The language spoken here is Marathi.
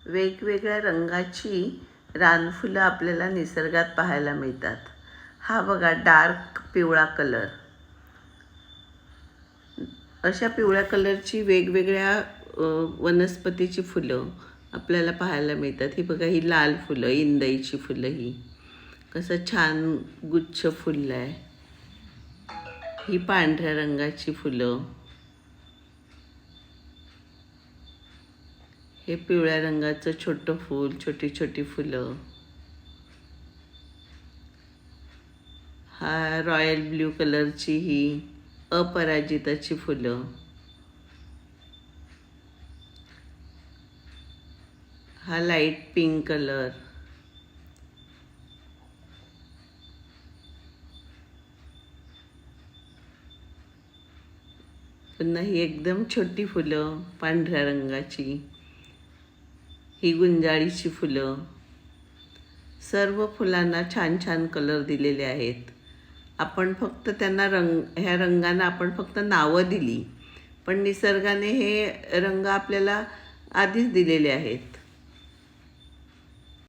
वेगवेगळ्या रंगाची रानफुलं आपल्याला निसर्गात पाहायला मिळतात. हा बघा डार्क पिवळा कलर. अशा पिवळ्या कलरची वेगवेगळ्या वनस्पतीची फुलं आपल्याला पाहायला मिळतात. ही बघा, ही लाल फुलं, इंदईची फुलं, ही कसं छान गुच्छ फुललं आहे. ही पांढऱ्या रंगाची फुलं, हे पिवळ्या रंगाचं छोटं फूल, छोटी छोटी फुलं. हा रॉयल ब्ल्यू कलरची ही अपराजिताची फुलं. हा लाईट पिंक कलर. पुन्हा ही एकदम छोटी फुलं पांढऱ्या रंगाची, ही गुंजाळीची फुलं. सर्व फुलांना छान छान कलर दिलेले आहेत. आपण फक्त त्यांना ह्या रंगांना आपण फक्त नावं दिली, पण निसर्गाने हे रंग आपल्याला आधीच दिलेले आहेत.